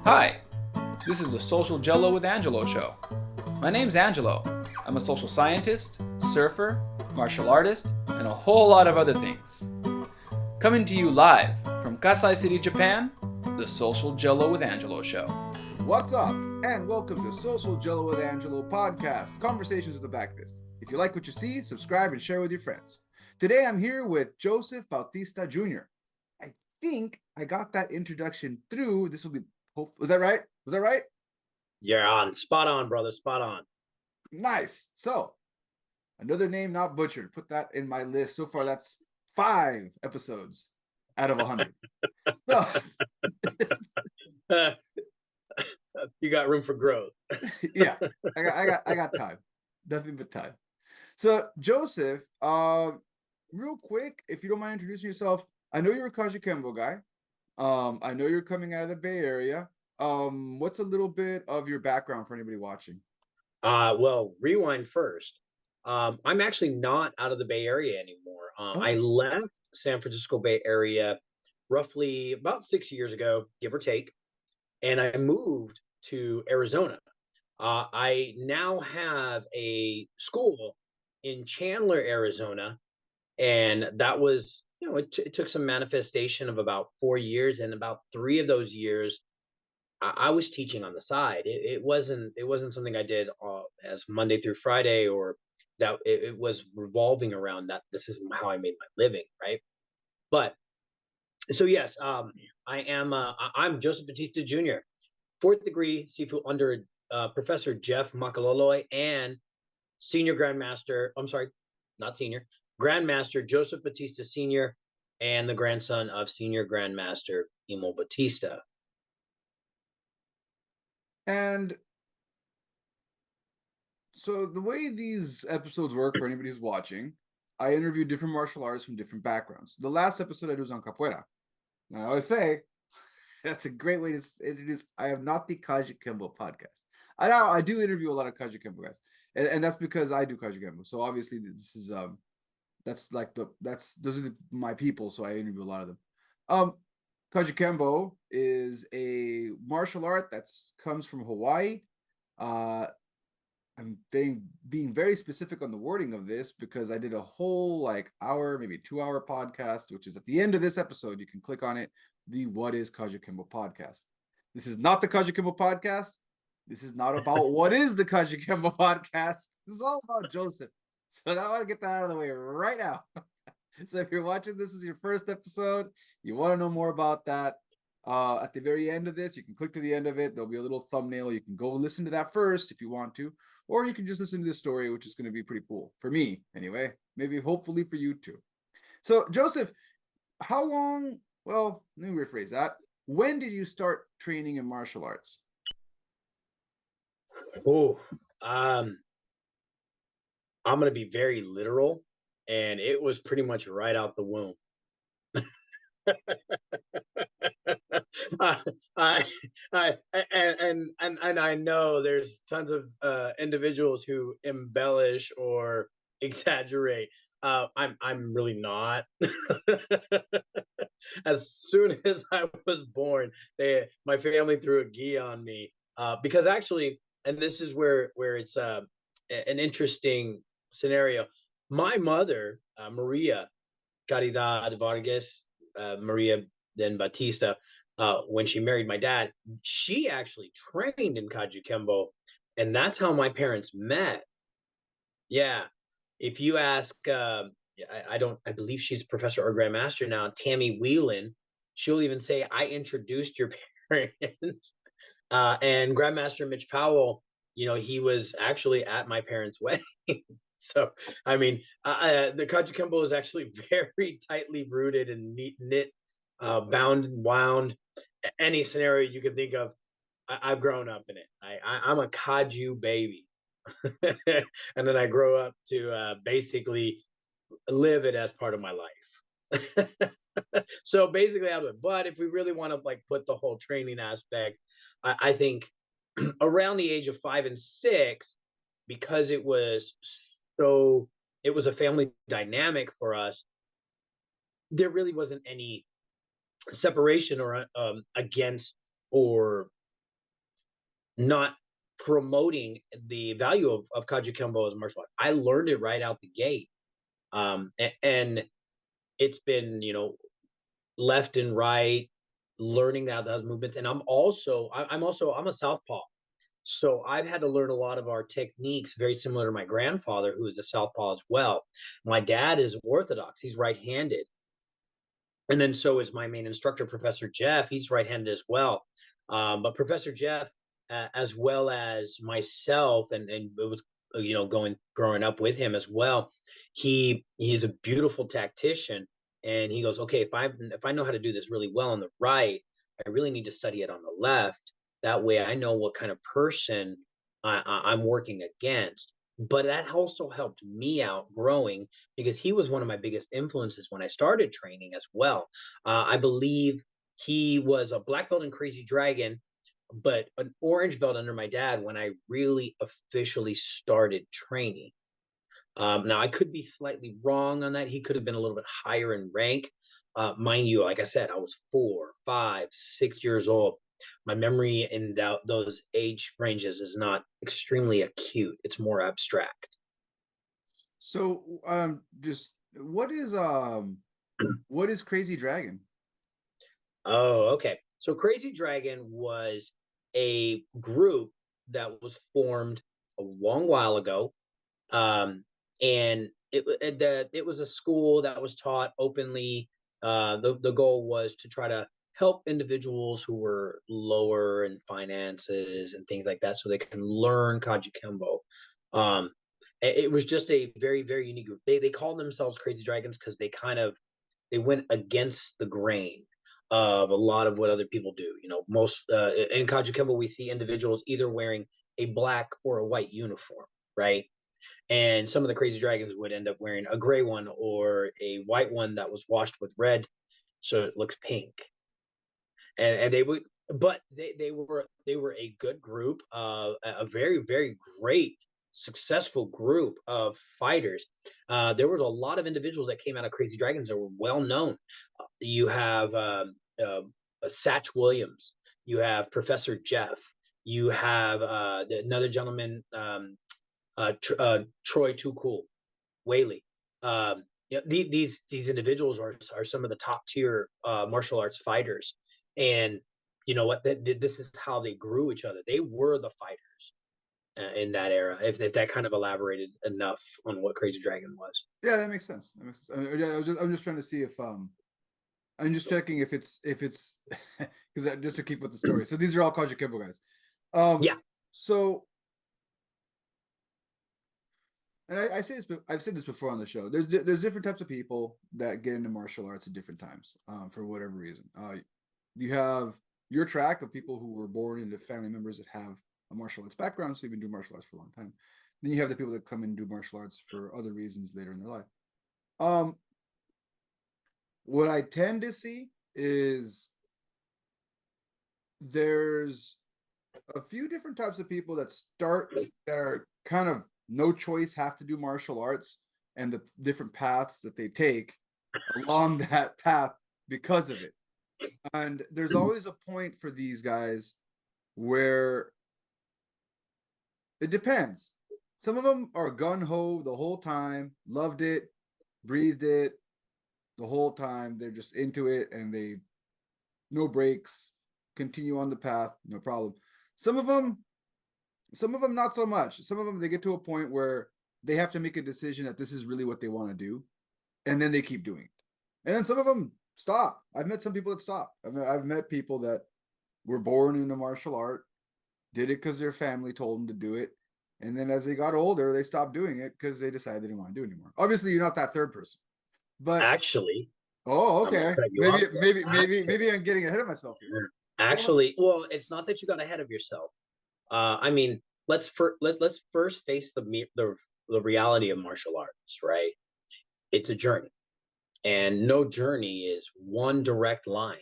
Hi, this is the Social Jello with Angelo show. My name's Angelo. I'm a social scientist, surfer, martial artist, and a whole lot of other things. Coming to you live from Kasai City, Japan, the Social Jello with Angelo show. What's up, and welcome to Social Jello with Angelo podcast, Conversations with the Backlist. If you like what you see, subscribe and share with your friends. Today I'm here with Joseph Bautista Jr. I think I got that introduction through. This will be, was that right? Was that right? You're on. Spot on, brother. Spot on. Nice. So, another name not butchered. Put that in my list. So far, that's 5 episodes out of 100. So, you got room for growth. Yeah, I got time. Nothing but time. So, Joseph, real quick, if you don't mind introducing yourself, I know you're a Kajikembo guy. I know you're coming out of the Bay Area. What's a little bit of your background for anybody watching? Well, rewind first. I'm actually not out of the Bay Area anymore. I left San Francisco Bay Area roughly about 6 years ago, give or take, and I moved to Arizona. I now have a school in Chandler, Arizona, and that was, it took some manifestation of about 4 years, and about 3 of those years I was teaching on the side. It wasn't something I did as Monday through Friday, or that it was revolving around that. This is how I made my living, right? But so yes, I'm Joseph Bautista Jr., 4th degree Sifu under Professor Jeff Makaloloy and Senior Grandmaster. I'm sorry, not senior, Grandmaster Joseph Bautista Sr., and the grandson of Senior Grandmaster Imo Batista. And so the way these episodes work for anybody who's watching, I interview different martial artists from different backgrounds. The last episode I did was on capoeira. Now, I always say that's a great way to introduce. I am not the Kaji Kembo podcast. I do interview a lot of Kaji Kembo guys, and that's because I do Kaji Kembo. So obviously this is those are my people. So I interview a lot of them. Kaji Kembo is a martial art that comes from Hawaii. I'm being very specific on the wording of this because I did a whole hour, maybe 2-hour podcast, which is at the end of this episode. You can click on it. The What is Kajikembo podcast. This is not the Kajikembo podcast. This is not about what is the Kajikembo podcast. This is all about Joseph. So I want to get that out of the way right now. So if you're watching this is your first episode, you want to know more about that. At the very end of this, you can click to the end of it. There'll be a little thumbnail. You can go listen to that first if you want to, or you can just listen to the story, which is going to be pretty cool for me anyway. Maybe hopefully for you too. So Joseph, how long? Well, let me rephrase that. When did you start training in martial arts? I'm going to be very literal, and it was pretty much right out the womb. And I know there's tons of individuals who embellish or exaggerate. I'm really not. As soon as I was born, my family threw a gi on me because actually, and this is where it's an interesting scenario. My mother, Maria Caridad Vargas, Maria then Batista, when she married my dad, she actually trained in Kaji Kembo, and that's how my parents met. Yeah, if you ask, I believe she's a professor or grandmaster now, Tammy Whelan, she'll even say, "I introduced your parents." And Grandmaster Mitch Powell, he was actually at my parents' wedding. So, I mean, the Kaji Kembo is actually very tightly rooted and knit, bound and wound. Any scenario you can think of, I've grown up in it. I'm a Kaju baby. And then I grow up to basically live it as part of my life. So basically, I do it. But if we really want to put the whole training aspect, I think around the age of 5 and 6, because it was a family dynamic for us, there really wasn't any separation or against or not promoting the value of Kembo as a martial art. I learned it right out the gate. And it's been, left and right, learning out those movements. And I'm a southpaw. So I've had to learn a lot of our techniques very similar to my grandfather, who is a southpaw as well. My dad is orthodox. He's right-handed. And then so is my main instructor, Professor Jeff. He's right-handed as well. But Professor Jeff, as well as myself, and it was growing up with him as well. He's a beautiful tactician, and he goes, okay, if I know how to do this really well on the right, I really need to study it on the left. That way, I know what kind of person I'm working against. But that also helped me out growing because he was one of my biggest influences when I started training as well. I believe he was a black belt in Crazy Dragon, but an orange belt under my dad when I really officially started training. Now, I could be slightly wrong on that. He could have been a little bit higher in rank. Mind you, like I said, I was 4, 5, 6 years old. My memory in those age ranges is not extremely acute. It's more abstract. So, just what is Crazy Dragon? Oh, okay. So Crazy Dragon was a group that was formed a long while ago. And it was a school that was taught openly. The goal was to try to help individuals who were lower in finances and things like that, so they can learn Kajikembo. Um, it was just a very, very unique group. They called themselves Crazy Dragons because they went against the grain of a lot of what other people do. Most in Kajikembo we see individuals either wearing a black or a white uniform, right? And some of the Crazy Dragons would end up wearing a gray one or a white one that was washed with red, so it looks pink. And they would, but they were a good group, a very, very great successful group of fighters. There was a lot of individuals that came out of Crazy Dragons that were well known. You have Satch Williams, you have Professor Jeff, you have another gentleman, Troy Too Cool, Whaley. These individuals are some of the top tier martial arts fighters, and you know what? This is how they grew each other. They were the fighters in that era. If that kind of elaborated enough on what Crazy Dragon was. Yeah, that makes sense. That makes sense. I'm just trying to see if I'm just checking if it's because just to keep with the story. So these are all Kaji Kempo guys. Yeah. So, and I've said this before on the show. There's different types of people that get into martial arts at different times, for whatever reason. You have your track of people who were born into family members that have a martial arts background, so you've been doing martial arts for a long time. Then you have the people that come in and do martial arts for other reasons later in their life. What I tend to see is there's a few different types of people that are kind of no choice, have to do martial arts, and the different paths that they take along that path because of it. And there's always a point for these guys where it depends. Some of them are gun-ho the whole time, loved it, breathed it the whole time. They're just into it, and they no breaks, continue on the path, no problem. Some of them not so much. Some of them, they get to a point where they have to make a decision that this is really what they want to do, and then they keep doing it. And then some of them stop. I've met some people that stop. I've met people that were born in a martial art, did it because their family told them to do it, and then as they got older, they stopped doing it because they decided they didn't want to do it anymore. Obviously, you're not that third person, but Actually, oh, okay. Maybe I'm getting ahead of myself here. Actually, well, it's not that you got ahead of yourself. I mean, let's first face the reality of martial arts, right? It's a journey, and no journey is one direct line.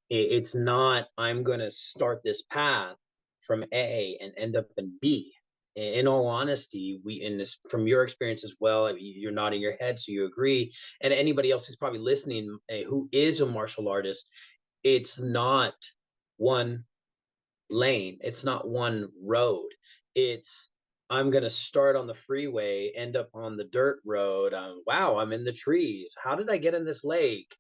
It's not I'm going to start this path from A and end up in B. In all honesty, we in this from your experience as well. I mean, you're nodding your head, so you agree. And anybody else who's probably listening, who is a martial artist, it's not one lane. It's not one road. It's I'm gonna start on the freeway, end up on the dirt road. Wow, I'm in the trees. How did I get in this lake?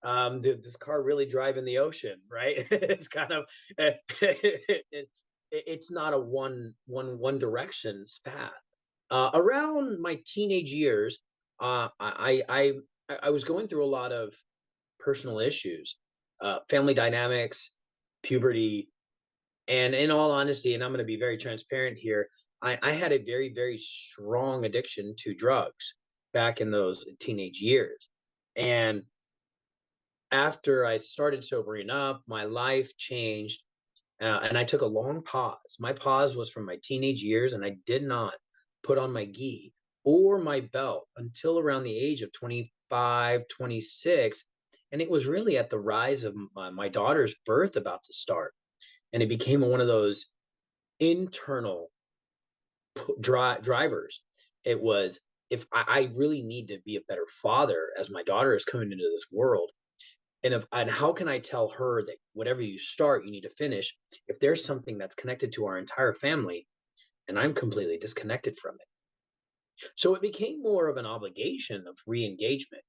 Did this car really drive in the ocean? Right? It's kind of it's not a one direction path. Around my teenage years, I was going through a lot of personal issues, family dynamics, puberty, and in all honesty, and I'm going to be very transparent here, I had a very strong addiction to drugs back in those teenage years. And after I started sobering up, my life changed, and I took a long pause. My pause was from my teenage years, and I did not put on my gi or my belt until around the age of 25, 26. And it was really at the rise of my daughter's birth about to start. And it became one of those internal drivers. It was, if I really need to be a better father as my daughter is coming into this world, and how can I tell her that whatever you start, you need to finish, if there's something that's connected to our entire family and I'm completely disconnected from it. So it became more of an obligation of re-engagement.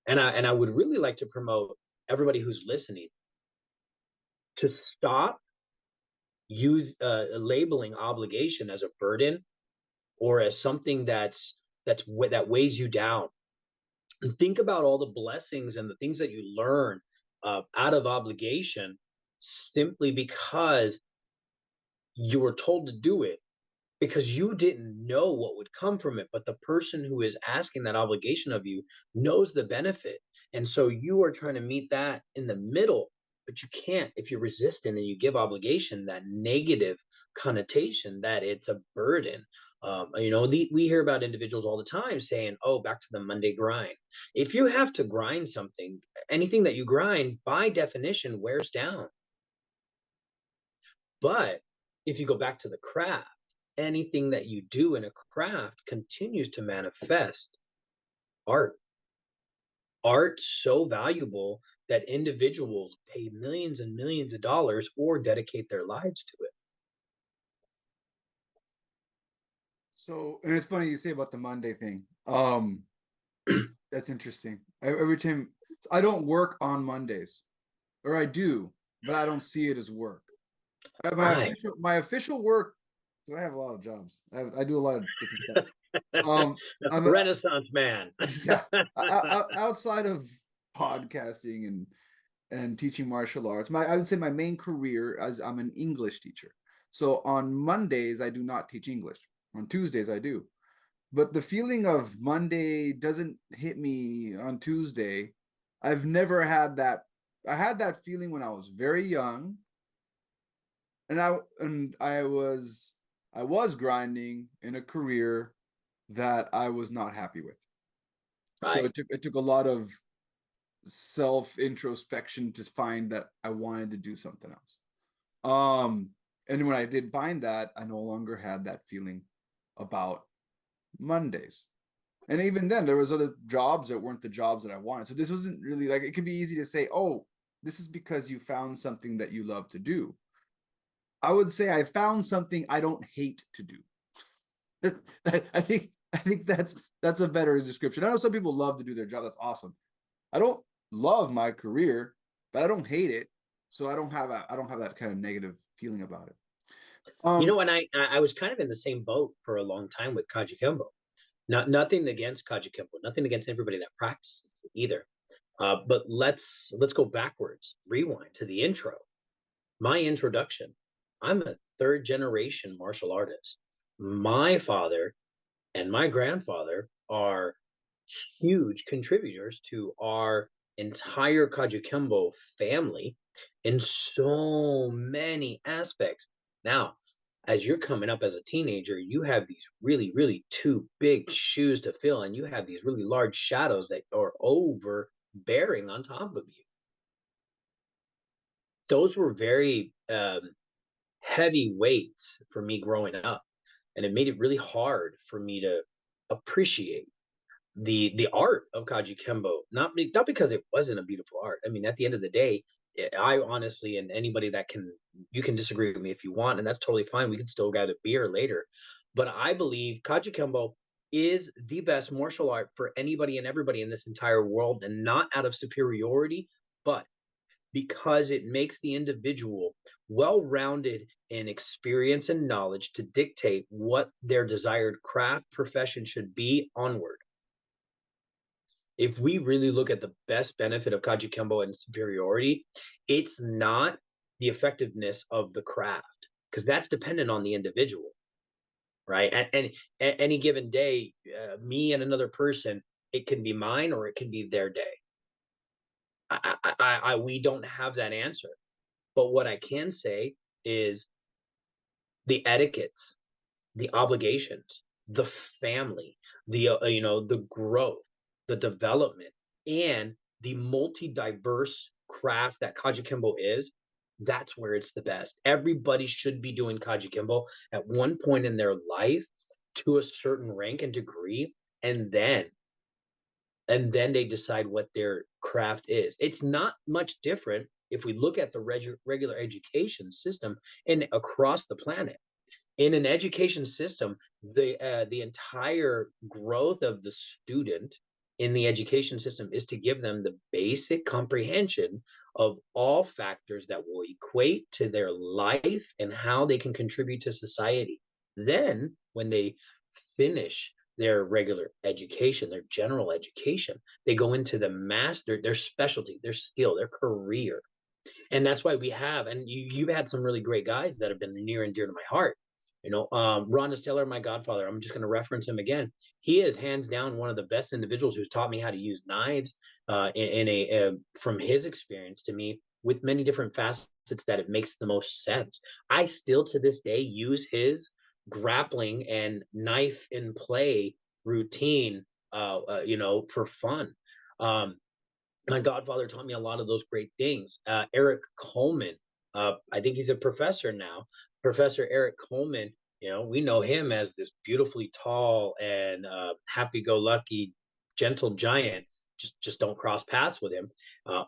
And I would really like to promote everybody who's listening to stop use labeling obligation as a burden or as something that weighs you down. And think about all the blessings and the things that you learn out of obligation, simply because you were told to do it, because you didn't know what would come from it, but the person who is asking that obligation of you knows the benefit. And so you are trying to meet that in the middle, but you can't if you're resistant and you give obligation that negative connotation that it's a burden. We hear about individuals all the time saying, oh, back to the Monday grind. If you have to grind something, anything that you grind by definition wears down. But if you go back to the craft, anything that you do in a craft continues to manifest art. Art so valuable that individuals pay millions and millions of dollars or dedicate their lives to it. So, and it's funny you say about the Monday thing. That's interesting. Every time I don't work on Mondays, or I do, but I don't see it as work. Right. My official work, because I have a lot of jobs. I do a lot of different stuff. I'm Renaissance man. yeah. Outside of podcasting and teaching martial arts, I would say my main career as I'm an English teacher. So on Mondays I do not teach English. On Tuesdays I do. But the feeling of Monday doesn't hit me on Tuesday. I've never had that. I had that feeling when I was very young, and I was grinding in a career that I was not happy with. So Right. it took a lot of self introspection to find that I wanted to do something else. And when I did find that, I no longer had that feeling about Mondays. And even then, there was other jobs that weren't the jobs that I wanted. So this wasn't really like, it could be easy to say, oh, this is because you found something that you love to do. I would say I found something I don't hate to do. I think that's a better description. I know some people love to do their job. That's awesome. I don't love my career, but I don't hate it. So I don't have that kind of negative feeling about it. And I was kind of in the same boat for a long time with Kaji Kembo. Nothing against Kaji Kembo, nothing against everybody that practices it either. But let's go backwards, rewind to the intro. My introduction. I'm a third generation martial artist. My father and my grandfather are huge contributors to our entire Kajukembo family in so many aspects. Now, as you're coming up as a teenager, you have these really two big shoes to fill, and you have these really large shadows that are overbearing on top of you. Those were very heavy weights for me growing up, and it made it really hard for me to appreciate the art of Kaji Kembo. Not because it wasn't a beautiful art. I mean, at the end of the day, I honestly, and anybody that you can disagree with me if you want, and that's totally fine. We can still get a beer later. But I believe Kajikembo is the best martial art for anybody and everybody in this entire world, and not out of superiority, but because it makes the individual well-rounded in experience and knowledge to dictate what their desired craft profession should be onward. If we really look at the best benefit of Kaji Kembo and superiority, it's not the effectiveness of the craft, because that's dependent on the individual, right? And at any given day, me and another person, it can be mine or it can be their day. We don't have that answer. But what I can say is the etiquettes, the obligations, the family, the growth, the development, and the multi-diverse craft that Kaji Kimbo is. That's where it's the best. Everybody should be doing Kaji Kimbo at one point in their life to a certain rank and degree, and then they decide what their craft is. It's not much different if we look at the regular education system and across the planet. In an education system, the entire growth of the student in the education system is to give them the basic comprehension of all factors that will equate to their life and how they can contribute to society. Then, when they finish their regular education, their general education, they go into the master, their specialty, their skill, their career. And that's why we have, and you've had some really great guys that have been near and dear to my heart. Ron Esteller, my godfather, I'm just going to reference him again. He is hands down one of the best individuals who's taught me how to use knives from his experience to me, with many different facets that it makes the most sense. I still to this day use his grappling and knife in play routine, for fun. My godfather taught me a lot of those great things. Eric Coleman, I think he's a professor now. Professor Eric Coleman, we know him as this beautifully tall and happy-go-lucky, gentle giant. Just don't cross paths with him.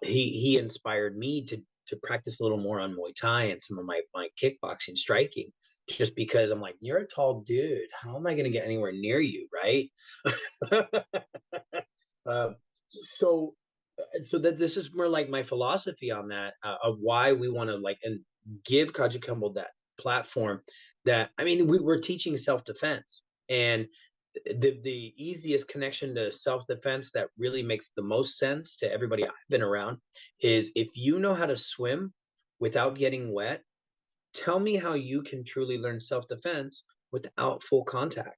He inspired me to practice a little more on Muay Thai and some of my kickboxing striking, just because I'm like, you're a tall dude. How am I going to get anywhere near you, right? uh, so so that this is more like my philosophy on that, of why we want to like and give Kaji Campbell that platform. That, I mean, we're teaching self-defense, and the easiest connection to self-defense that really makes the most sense to everybody I've been around is, if you know how to swim without getting wet, tell me how you can truly learn self-defense without full contact.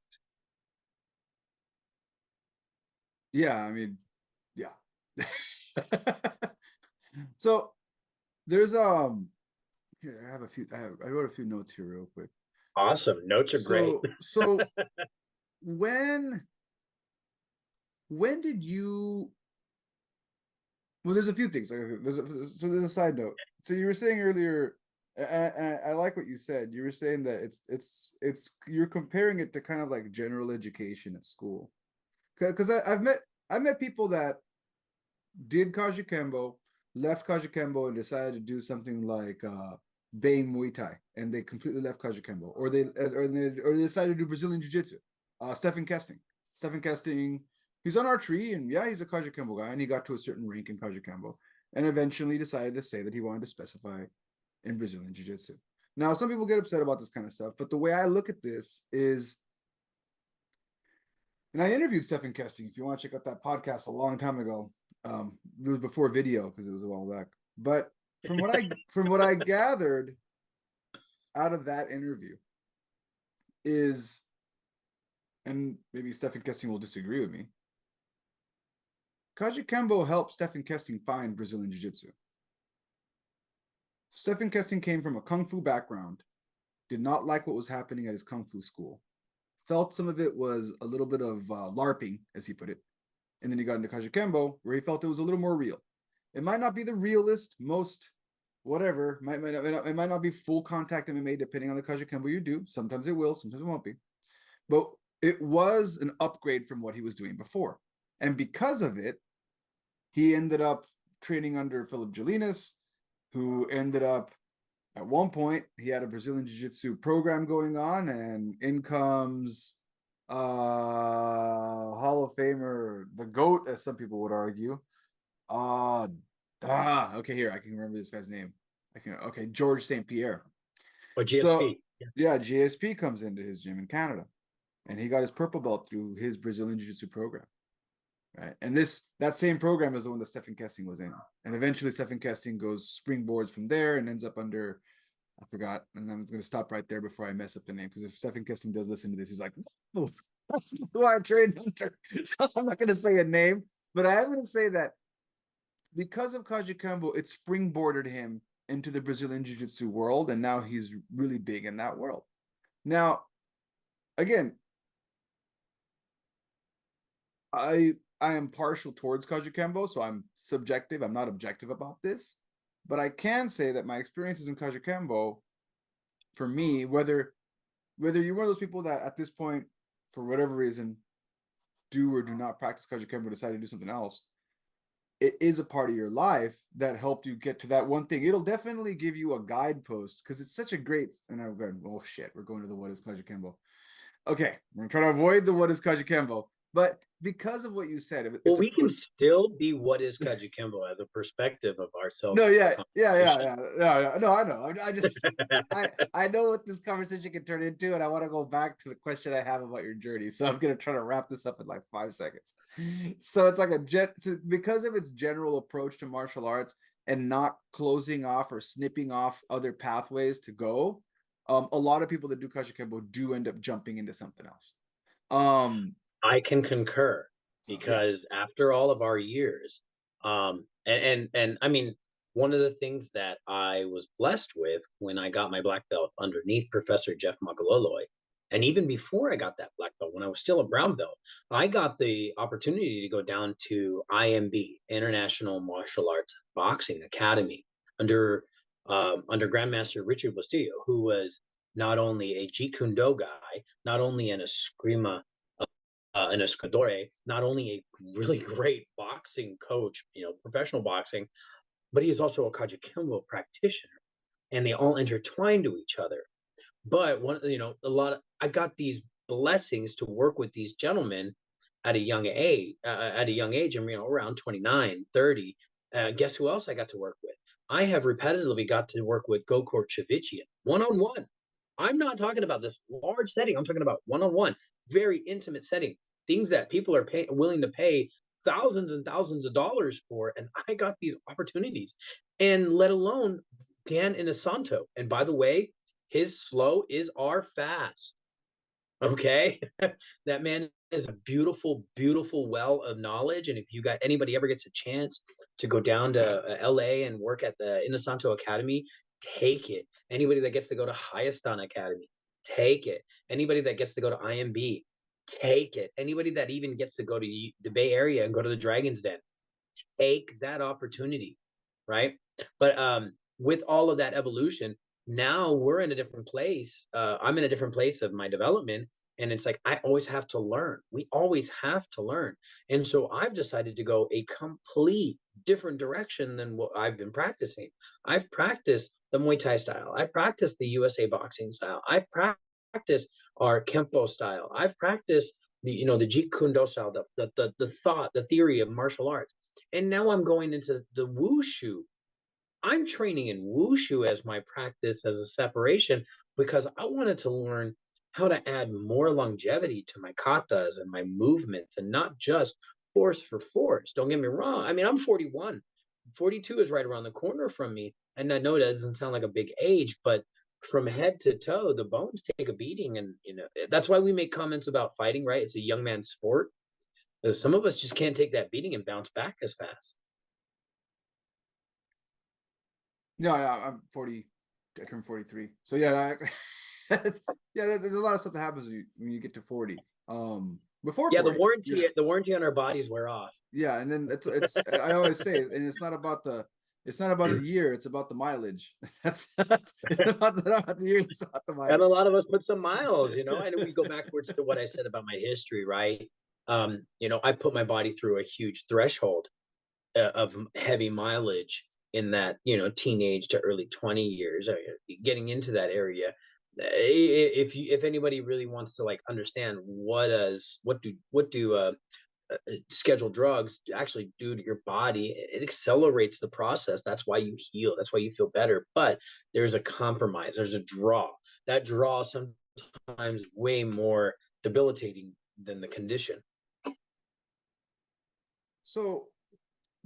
Yeah, I mean, yeah. So there's here I have a few I wrote a few notes here real quick. Awesome. Notes are great. So when did you, well, there's a few things. There's a side note. So you were saying earlier, and I like what you said. You were saying that it's you're comparing it to kind of like general education at school. Because I've met people that did Kaji Kembo, left Kaji Kembo, and decided to do something like Bang Muay Thai, and they completely left Kaji Kembo, or they decided to do Brazilian Jiu Jitsu. Stephen Kesting, he's on our tree, and yeah, he's a Kaji Kembo guy, and he got to a certain rank in Kaji Kembo, and eventually decided to say that he wanted to specify in Brazilian Jiu Jitsu. Now, some people get upset about this kind of stuff, but the way I look at this is, and I interviewed Stephen Kesting. If you want to check out that podcast a long time ago, it was before video because it was a while back. But from what I gathered out of that interview is, and maybe Stephen Kesting will disagree with me, Kaji Kembo helped Stephen Kesting find Brazilian Jiu-Jitsu. Stephen Kesting came from a Kung Fu background, did not like what was happening at his Kung Fu school, felt some of it was a little bit of LARPing, as he put it, and then he got into Kaji Kembo, where he felt it was a little more real. It might not be the realest, most whatever, it might not be full contact MMA, depending on the Kaji Kembo you do. Sometimes it will, sometimes it won't be. But it was an upgrade from what he was doing before. And because of it, he ended up training under Philip Jelinas, who ended up at one point he had a Brazilian Jiu-Jitsu program going on, and in comes Hall of Famer, the GOAT, as some people would argue. Okay, here I can remember this guy's name. Okay, George St. Pierre. Or So GSP. yeah, GSP comes into his gym in Canada, and he got his purple belt through his Brazilian Jiu-Jitsu program. Right. And that same program is the one that Stephen Kesting was in. And eventually Stephen Kesting goes springboards from there and ends up under, I forgot. And I'm going to stop right there before I mess up the name. Because if Stephen Kesting does listen to this, he's like, oh, that's who I trained under. So I'm not going to say a name, but I am going to say that because of Kajukenbo, it springboarded him into the Brazilian Jiu-Jitsu world. And now he's really big in that world. Now, again, I am partial towards Kajukenbo, so I'm subjective. I'm not objective about this. But I can say that my experiences in Kajukenbo, for me, whether you're one of those people that at this point, for whatever reason, do or do not practice Kajukenbo, decide to do something else, it is a part of your life that helped you get to that one thing. It'll definitely give you a guidepost because it's such a great, and I'm going, oh shit, we're going to the what is Kajukenbo. Okay, we're going to try to avoid the what is Kajukenbo. But because of what you said, Well, it's we can approach. still be what is Kajukenbo as a perspective of ourselves. No, yeah. No, I know. I just, I know what this conversation can turn into, and I want to go back to the question I have about your journey. So I'm gonna try to wrap this up in like 5 seconds. So it's like because of its general approach to martial arts and not closing off or snipping off other pathways to go. A lot of people that do Kajukenbo do end up jumping into something else. I can concur Yeah. because after all of our years, and I mean, one of the things that I was blessed with when I got my black belt underneath Professor Jeff Makaloloy, and even before I got that black belt, when I was still a brown belt, I got the opportunity to go down to IMB, International Martial Arts Boxing Academy, under Grandmaster Richard Bustillo, who was not only a Jeet Kune Do guy, not only an Eskrima an Escadore, not only a really great boxing coach, professional boxing, but he is also a Kajukenbo practitioner, and they all intertwine to each other. But I got these blessings to work with these gentlemen at a young age. And around 29, 30. Guess who else I got to work with? I have repetitively got to work with Gokor Chivichian one-on-one. I'm not talking about this large setting. I'm talking about one-on-one, very intimate setting, things that people are willing to pay thousands and thousands of dollars for. And I got these opportunities, and let alone Dan Inosanto. And by the way, his slow is our fast. Okay. That man is a beautiful, beautiful well of knowledge. And if anybody ever gets a chance to go down to LA and work at the Inosanto Academy, take it. Anybody that gets to go to Hayastan Academy, take it. Anybody that gets to go to IMB, take it. Anybody that even gets to go to the Bay Area and go to the Dragon's Den, take that opportunity. Right. But with all of that evolution, now we're in a different place. I'm in a different place of my development. And it's like, I always have to learn. We always have to learn. And so I've decided to go a complete different direction than what I've been practicing. I've practiced the Muay Thai style. I practiced the USA boxing style. I practiced our Kempo style. I've practiced the Jeet Kune Do style, the thought, the theory of martial arts. And now I'm going into the Wushu. I'm training in Wushu as my practice as a separation because I wanted to learn how to add more longevity to my katas and my movements and not just force for force. Don't get me wrong. I mean, I'm 41. 42 is right around the corner from me. And I know that doesn't sound like a big age, but from head to toe, the bones take a beating. And, that's why we make comments about fighting, right? It's a young man's sport. Because some of us just can't take that beating and bounce back as fast. No, I'm 40. I turned 43. So yeah, there's a lot of stuff that happens when you get to 40. Before Yeah, 40. the warranty on our bodies wear off. Yeah, and then it's I always say, and it's not about the year, it's about the mileage. It's about the year, it's about the And mileage. a lot of us put some miles, and we go backwards to what I said about my history, right? I put my body through a huge threshold of heavy mileage in that, teenage to early 20 years, getting into that area. If anybody really wants to like understand what do scheduled drugs actually do to your body, it accelerates the process. That's why you heal. That's why you feel better. But there's a compromise. There's a draw. That draw sometimes way more debilitating than the condition. So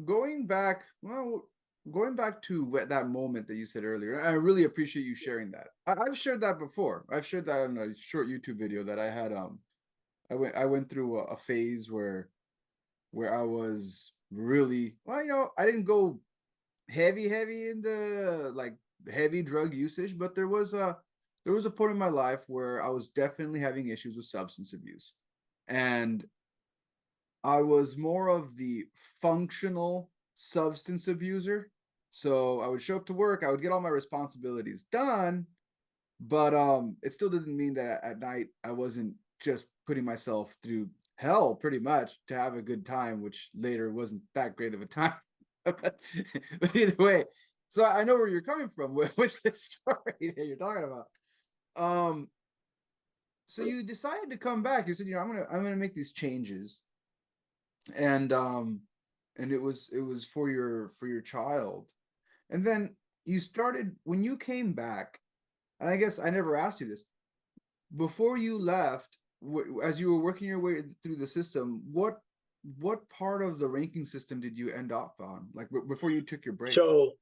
going back, well, going back to that moment that you said earlier, I really appreciate you sharing that. I've shared that before. I've shared that in a short YouTube video that I had. I went through a phase where I was really, well, I didn't go heavy in the like heavy drug usage, but there was a point in my life where I was definitely having issues with substance abuse, and I was more of the functional substance abuser. So I would show up to work, I would get all my responsibilities done, but it still didn't mean that at night I wasn't just putting myself through hell pretty much to have a good time, which later wasn't that great of a time. but either way, so I know where you're coming from with this story that you're talking about. Um, so you decided to come back. You said, I'm gonna make these changes, and it was for your child. And then you started when you came back, and I guess I never asked you this before you left. As you were working your way through the system, what part of the ranking system did you end up on, like before you took your break? So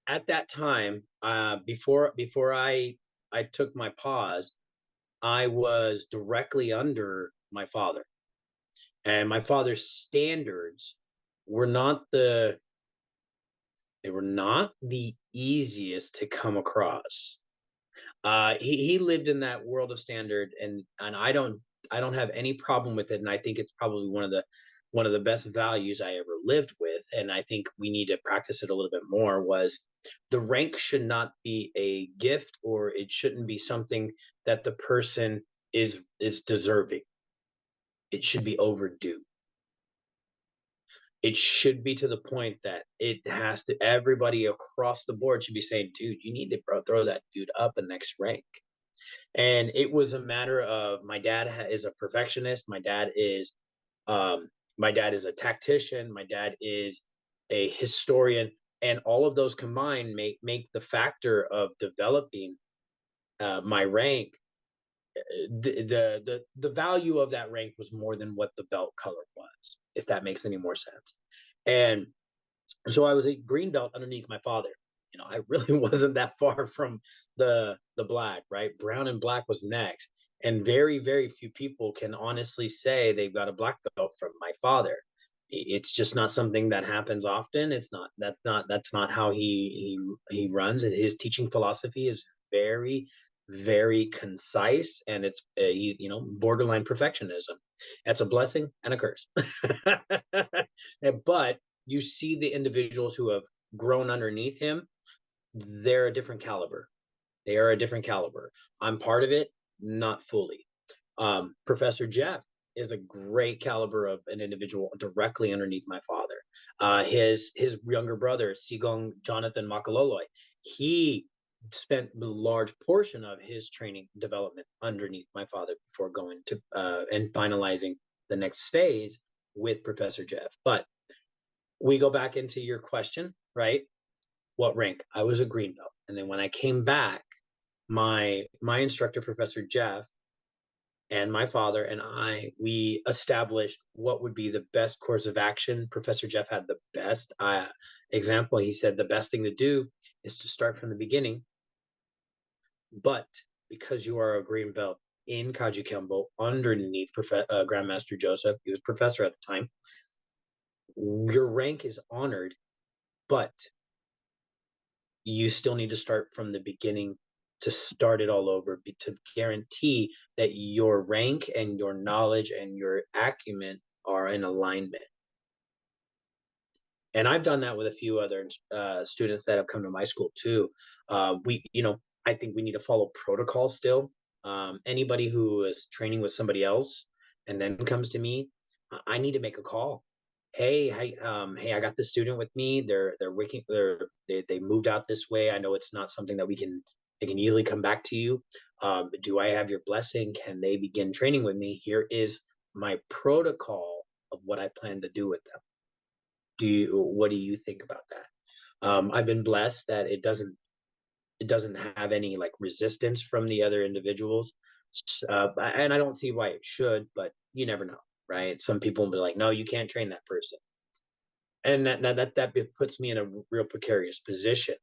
at that time, before I took my pause, I was directly under my father, and my father's standards were not the they were not the easiest to come across. He lived in that world of standard, and I don't have any problem with it, and I think it's probably one of the best values I ever lived with, and I think we need to practice it a little bit more. Was the rank should not be a gift, or it shouldn't be something that the person is deserving. It should be overdue. It should be to the point that it has to everybody across the board should be saying, dude, you need to throw that dude up the next rank. And it was a matter of my dad is a perfectionist. My dad is a tactician. My dad is a historian, and all of those combined make the factor of developing my rank. The value of that rank was more than what the belt color was, if that makes any more sense. And so I was a green belt underneath my father. I really wasn't that far from the black, right? Brown and black was next. And very, very few people can honestly say they've got a black belt from my father. It's just not something that happens often. That's not how he runs. His teaching philosophy is very, very concise, and it's borderline perfectionism. That's a blessing and a curse. But you see the individuals who have grown underneath him, they're a different caliber. They are a different caliber. I'm part of it, not fully. Professor Jeff is a great caliber of an individual directly underneath my father. His younger brother, Sigong Jonathan Makaloloy, he spent a large portion of his training development underneath my father before going to and finalizing the next phase with Professor Jeff. But we go back into your question, right? What rank? I was a green belt. And then when I came back, my instructor, Professor Jeff, and my father and we established what would be the best course of action. Professor Jeff had the best example. He said the best thing to do is to start from the beginning. But because you are a green belt in Kaji Kembo underneath Grandmaster Joseph, he was professor at the time, your rank is honored, but you still need to start from the beginning to start it all over, to guarantee that your rank and your knowledge and your acumen are in alignment. And I've done that with a few other students that have come to my school too. I think we need to follow protocol still. Anybody who is training with somebody else and then comes to me, I need to make a call. hey, I got this student with me. They're working. They moved out this way. I know it's not something that they can easily come back to you. Do I have your blessing? Can they begin training with me? Here is my protocol of what I plan to do with them. What do you think about that? I've been blessed that it doesn't have any like resistance from the other individuals, and I don't see why it should, but you never know, right? Some people will be like, no, you can't train that person, and that puts me in a real precarious position.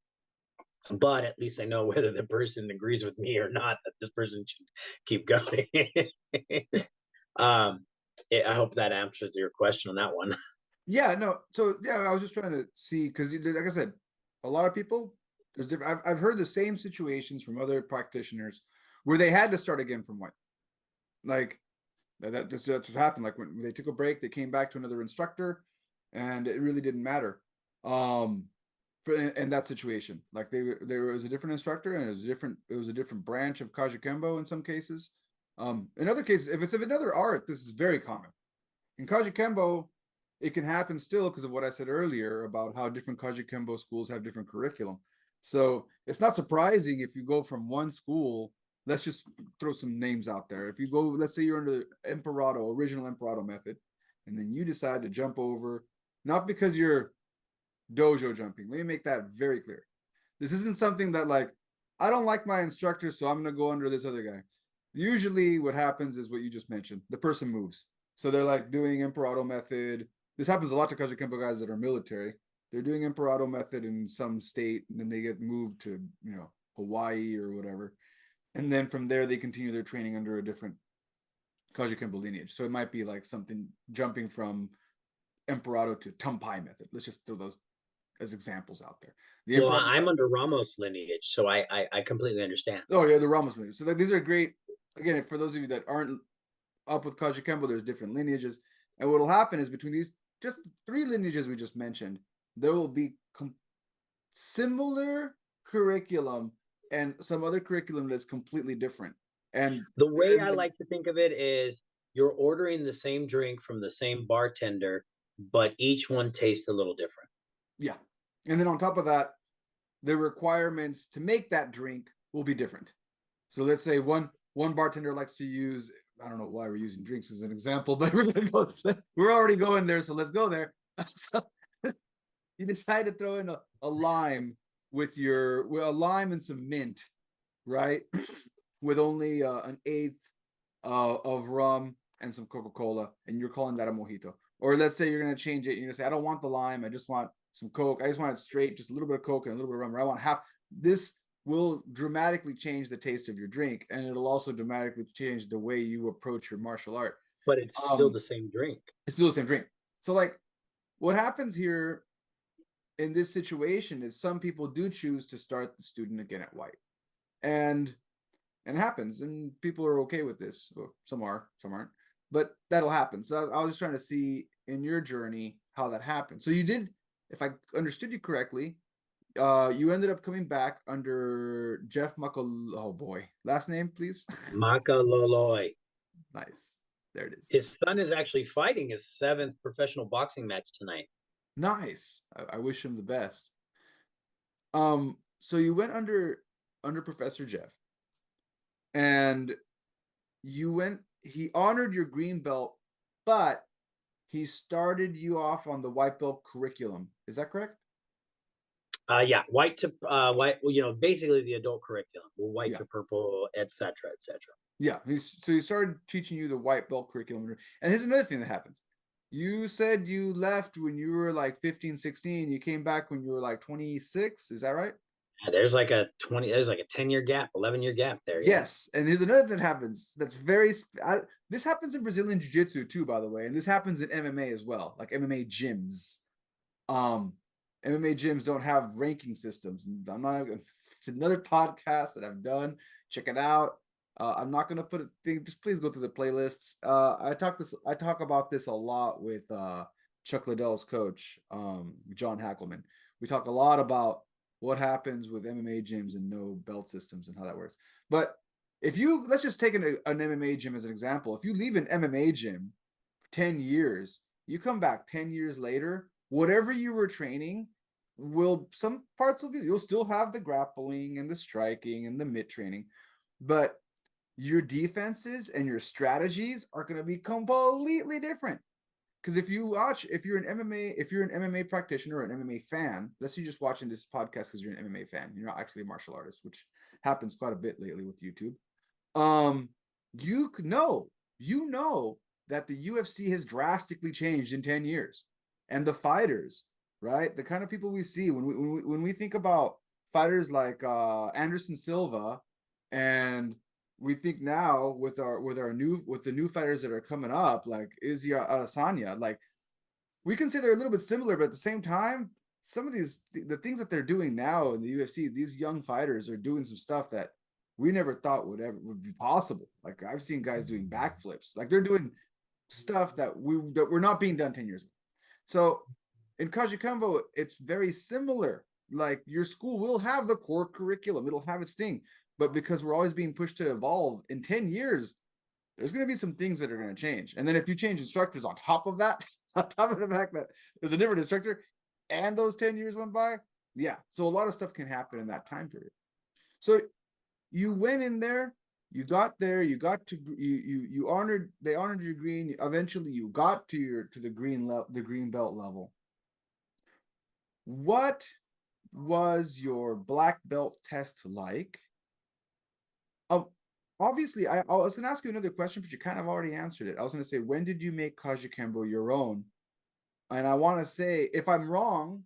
But at least I know whether the person agrees with me or not, that this person should keep going. um, I hope that answers your question on that one. Yeah, no. So yeah, I was just trying to see because, like I said, a lot of people there's different. I've heard the same situations from other practitioners where they had to start again from white. Like that's what happened. Like when they took a break, they came back to another instructor, and it really didn't matter. In that situation, like there was a different instructor, and it was a different branch of Kajikembo in some cases. In other cases, if it's of another art, this is very common. In Kajikembo, it can happen still because of what I said earlier about how different Kajikembo schools have different curriculum. So it's not surprising if you go from one school. Let's just throw some names out there. If you go, let's say you're under Emperado, original Emperado method, and then you decide to jump over, not because you're dojo jumping. Let me make that very clear. This isn't something that like, I don't like my instructor, so I'm going to go under this other guy. Usually what happens is what you just mentioned. The person moves. So they're like doing Emperado method. This happens a lot to Kajikempo guys that are military. They're doing Emperado method in some state, and then they get moved to, Hawaii or whatever. And then from there, they continue their training under a different Kajikempo lineage. So it might be like something jumping from Emperado to Tumpai method. Let's just throw those as examples out there. The Well, Emperado. I'm under Ramos lineage, so I completely understand. Oh yeah, the Ramos lineage. So like, these are great. Again, for those of you that aren't up with Kajikempo, there's different lineages, and what will happen is between these just three lineages we just mentioned, there will be similar curriculum and some other curriculum that's completely different. And The way and I then, like to think of it is you're ordering the same drink from the same bartender, but each one tastes a little different. yeah, and then on top of that, the requirements to make that drink will be different. So let's say one bartender likes to use, I don't know why we're using drinks as an example, but we're already going there, so let's go there. So you decide to throw in a lime with a lime and some mint, right? With only an eighth of rum and some Coca-Cola, and you're calling that a mojito. Or let's say you're gonna change it. You're gonna say, I don't want the lime. I just want some Coke. I just want it straight, just a little bit of Coke and a little bit of rum. Or I want half. This will dramatically change the taste of your drink, and it'll also dramatically change the way you approach your martial art. But it's still the same drink. It's still the same drink. So like, what happens here in this situation is some people do choose to start the student again at white, and it happens, and people are okay with this. Well, some are, some aren't, but that'll happen. So I was just trying to see in your journey how that happened. So you did, if I understood you correctly, you ended up coming back under Jeff Muckle. Oh boy, last name, please. Makaloloy. Nice. There it is. His son is actually fighting his 7th professional boxing match tonight. Nice. I wish him the best. So you went under Professor Jeff, and he honored your green belt, but he started you off on the white belt curriculum. Is that correct? Yeah, white to white. Well, basically the adult curriculum, white Yeah. to purple, etc., etc. Yeah. So he started teaching you the white belt curriculum. And here's another thing that happens. You said you left when you were like 15, 16. You came back when you were like 26. Is that right? There's like a 10-year gap, 11-year gap there. Yes. And here's another thing that happens that's this happens in Brazilian Jiu-Jitsu too, by the way. And this happens in MMA as well, like MMA gyms. Um, MMA gyms don't have ranking systems. It's another podcast that I've done. Check it out. I'm not gonna put a thing. Just please go through the playlists. I talk about this a lot with Chuck Liddell's coach, John Hackelman. We talk a lot about what happens with MMA gyms and no belt systems and how that works. But let's just take an MMA gym as an example. If you leave an MMA gym for 10 years, you come back 10 years later, whatever you were training some parts will be, you'll still have the grappling and the striking and the mitt training, but your defenses and your strategies are going to be completely different. Because if you're an MMA practitioner or an MMA fan, let's say you're just watching this podcast because you're an MMA fan, you're not actually a martial artist, which happens quite a bit lately with YouTube. You know that the UFC has drastically changed in 10 years, and the fighters, right? The kind of people we see when we think about fighters like Anderson Silva, and we think now with the new fighters that are coming up, like Izzy Adesanya, like we can say they're a little bit similar, but at the same time, some of the things that they're doing now in the UFC, these young fighters are doing some stuff that we never thought would be possible. Like I've seen guys doing backflips, like they're doing stuff that were not being done 10 years ago. So in Kajukenbo, it's very similar. Like your school will have the core curriculum, it'll have its thing, but because we're always being pushed to evolve, in 10 years, there's going to be some things that are going to change. And then if you change instructors on top of that, on top of the fact that there's a different instructor and those 10 years went by, yeah. So a lot of stuff can happen in that time period. So you went in there, you got there, they honored your green. Eventually you got to the green belt level. What was your black belt test like? Obviously, I was going to ask you another question, but you kind of already answered it. I was going to say, when did you make Kajukenbo your own? And I want to say, if I'm wrong,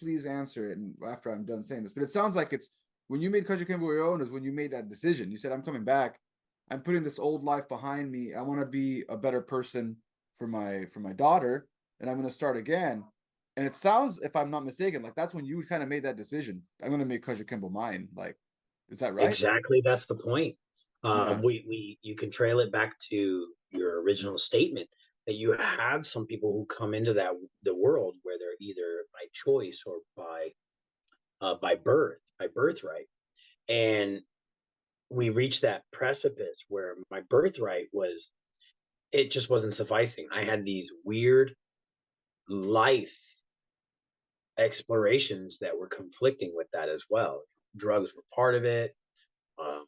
please answer it. And after I'm done saying this, but it sounds like it's when you made Kajukenbo your own is when you made that decision. You said, I'm coming back. I'm putting this old life behind me. I want to be a better person for my daughter, and I'm going to start again. And it sounds, if I'm not mistaken, like that's when you kind of made that decision. I'm going to make Kajukenbo mine. Like, is that right? Exactly, that's the point. Yeah. You can trail it back to your original statement that you have some people who come into the world where they're either by choice or by birthright, and we reached that precipice where my birthright it just wasn't sufficing. I had these weird life explorations that were conflicting with that as well. Drugs were part of it. Um,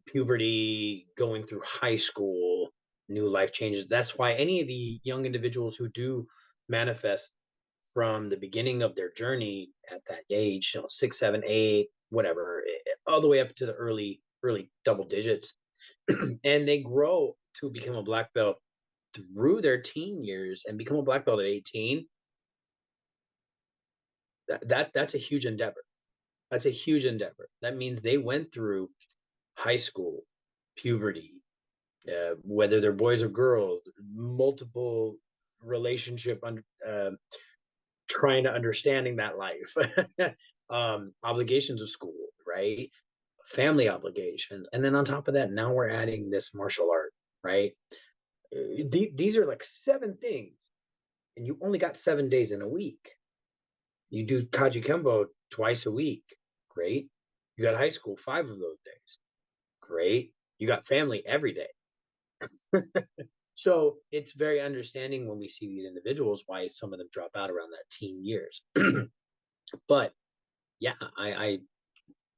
Puberty, going through high school, new life changes. That's why any of the young individuals who do manifest from the beginning of their journey at that age, 6, 7, 8, whatever, all the way up to the early double digits, and they grow to become a black belt through their teen years and become a black belt at 18. That's a huge endeavor. That's a huge endeavor. That means they went through high school, puberty, whether they're boys or girls, multiple relationship, trying to understanding that life, obligations of school, right? Family obligations. And then on top of that, now we're adding this martial art, right? These are like 7 things, and you only got 7 days in a week. You do Kajukenbo twice a week. Great. You got high school 5 of those days. Great. You got family every day. So it's very understanding when we see these individuals why some of them drop out around that teen years. But yeah,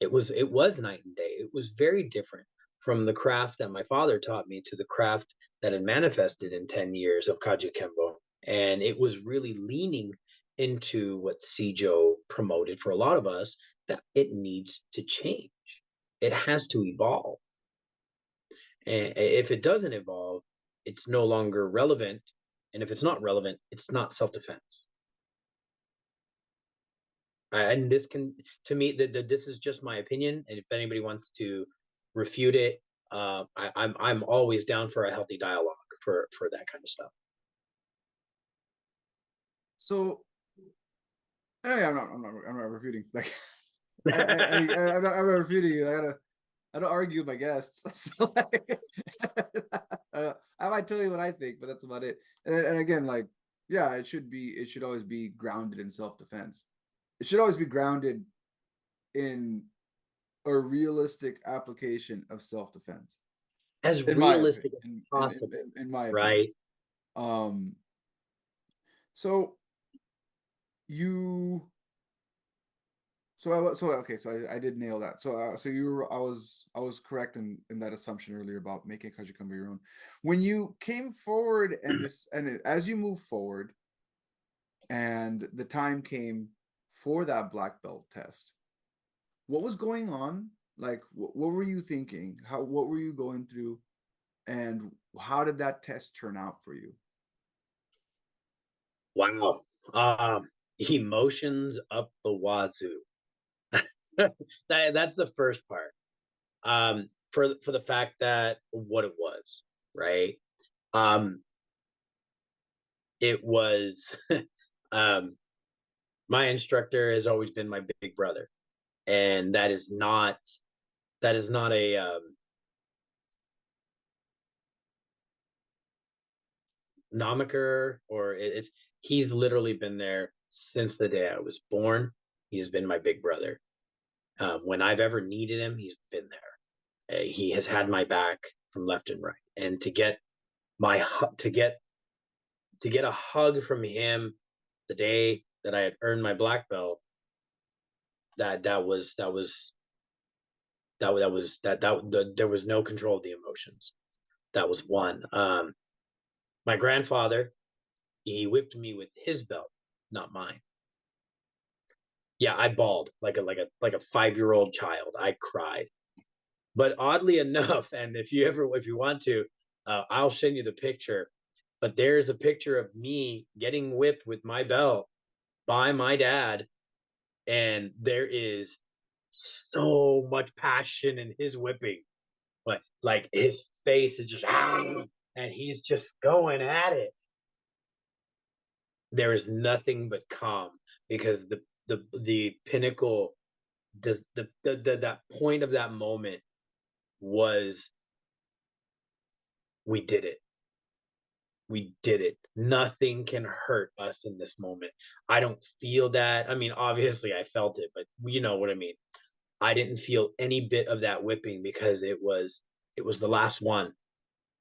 it was night and day. It was very different from the craft that my father taught me to the craft that had manifested in 10 years of Kajukenbo. And it was really leaning into what Sijo promoted for a lot of us, that it needs to change. It has to evolve. And if it doesn't evolve, it's no longer relevant. And if it's not relevant, it's not self-defense. And this can, to me, this is just my opinion. And if anybody wants to refute it, I'm always down for a healthy dialogue for that kind of stuff. So, I'm not refuting. Like, I'm not refuting you. I don't argue with my guests. So like, I might tell you what I think, but that's about it. And again, like, yeah, it should always be grounded in self-defense. It should always be grounded in a realistic application of self-defense. As In my realistic opinion, as possible, in my opinion. right? So you I did nail that. So you were I was correct in that assumption earlier about making Kajukenbo your own. When you came forward as you move forward and the time came for that black belt test, what was going on? Like what were you thinking? What were you going through, and how did that test turn out for you? Wow. Emotions up the wazoo. That's the first part. For the fact that what it was, right? Um, it was um my instructor has always been my big brother, and that is not a nomiker, or it's he's literally been there since the day I was born. He has been my big brother. When I've ever needed him, he's been there. He has had my back from left and right, and my to get to get a hug from him the day that I had earned my black belt, there was no control of the emotions. That was one. My grandfather, he whipped me with his belt, not mine. Yeah, I bawled like a 5-year-old child. I cried. But oddly enough, and if you want to, I'll send you the picture. But there's a picture of me getting whipped with my belt by my dad, and there is so much passion in his whipping. Like his face is just and he's just going at it. There is nothing but calm, because the pinnacle, that point of that moment was, we did it. We did it. Nothing can hurt us in this moment. I don't feel that. I mean, obviously I felt it, but you know what I mean. I didn't feel any bit of that whipping, because it was the last one.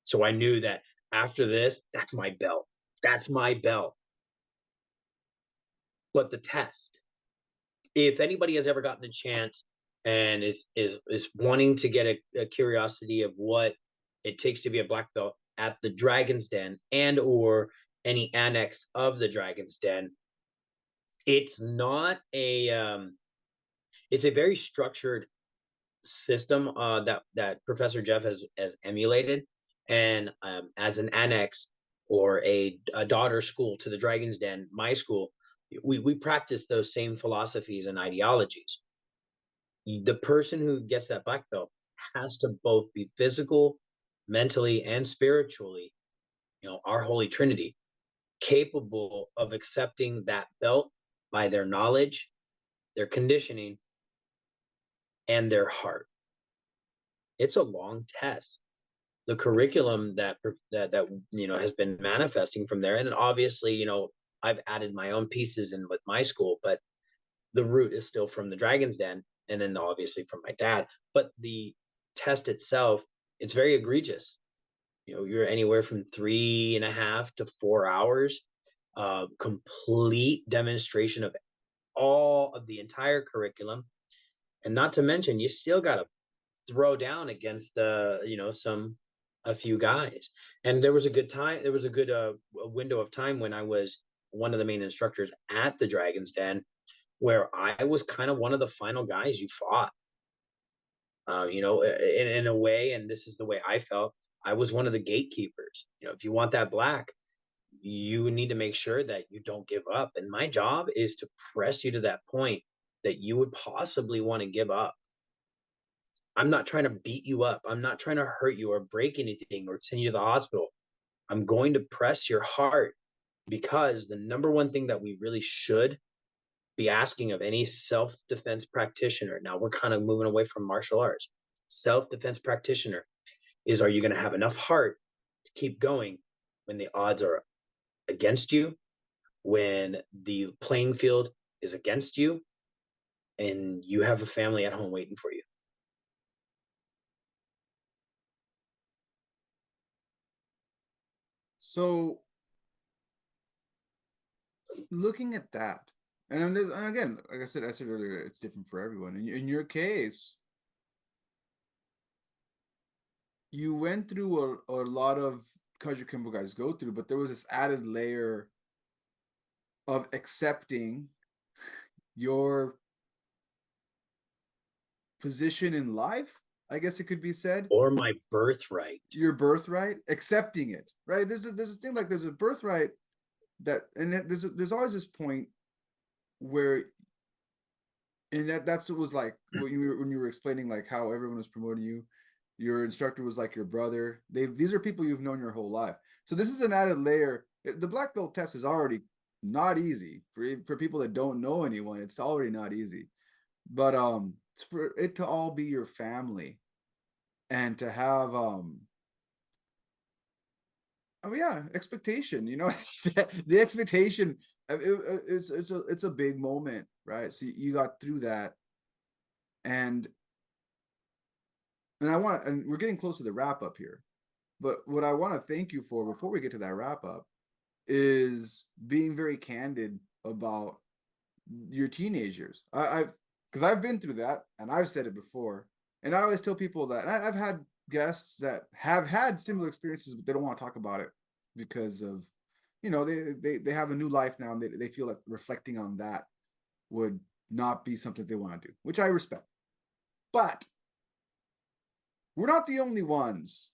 So I knew that after this, that's my belt. That's my belt. But the test, if anybody has ever gotten a chance and is wanting to get a curiosity of what it takes to be a black belt at the Dragon's Den, and or any annex of the Dragon's Den, it's not a it's a very structured system that Professor Jeff has emulated, and as an annex, or a daughter school to the Dragon's Den, my school, we practice those same philosophies and ideologies. The person who gets that black belt has to both be physical, mentally, and spiritually, our holy trinity, capable of accepting that belt by their knowledge, their conditioning, and their heart. It's a long test. The curriculum that has been manifesting from there, and obviously, I've added my own pieces in with my school, but the root is still from the Dragon's Den, and then obviously from my dad. But the test itself, it's very egregious. You're anywhere from 3.5 to 4 hours, complete demonstration of all of the entire curriculum, and not to mention, you still got to throw down against a few guys. And there was a good time. There was a good a window of time when I was one of the main instructors at the Dragon's Den, where I was kind of one of the final guys you fought. In a way, and this is the way I felt. I was one of the gatekeepers. If you want that black, you need to make sure that you don't give up. And my job is to press you to that point that you would possibly want to give up. I'm not trying to beat you up. I'm not trying to hurt you or break anything or send you to the hospital. I'm going to press your heart, because the number one thing that we really should be asking of any self-defense practitioner, now we're kind of moving away from martial arts, self-defense practitioner, is, are you going to have enough heart to keep going when the odds are against you, when the playing field is against you, and you have a family at home waiting for you? So looking at that, and again, like I said earlier, it's different for everyone. In your case, you went through a lot of Kaiju Kimbo guys go through, but there was this added layer of accepting your position in life, I guess it could be said, or my birthright. your birthright, accepting it, right? There's a thing, like there's a birthright that, and there's always this point where, and that's what was like when you were explaining like how everyone was promoting you. Your instructor was like your brother. These are people you've known your whole life. So this is an added layer. The black belt test is already not easy for people that don't know anyone. It's already not easy, but it's for it to all be your family, and to have oh yeah, expectation. You know, the expectation. It's a big moment, right? So you got through that, and and we're getting close to the wrap up here. But what I want to thank you for before we get to that wrap up is being very candid about your teenage years. I've because I've been through that, and I've said it before, and I always tell people that, and I've had guests that have had similar experiences, but they don't want to talk about it because of, you know, they have a new life now, and they feel like reflecting on that would not be something they want to do, which I respect. But we're not the only ones.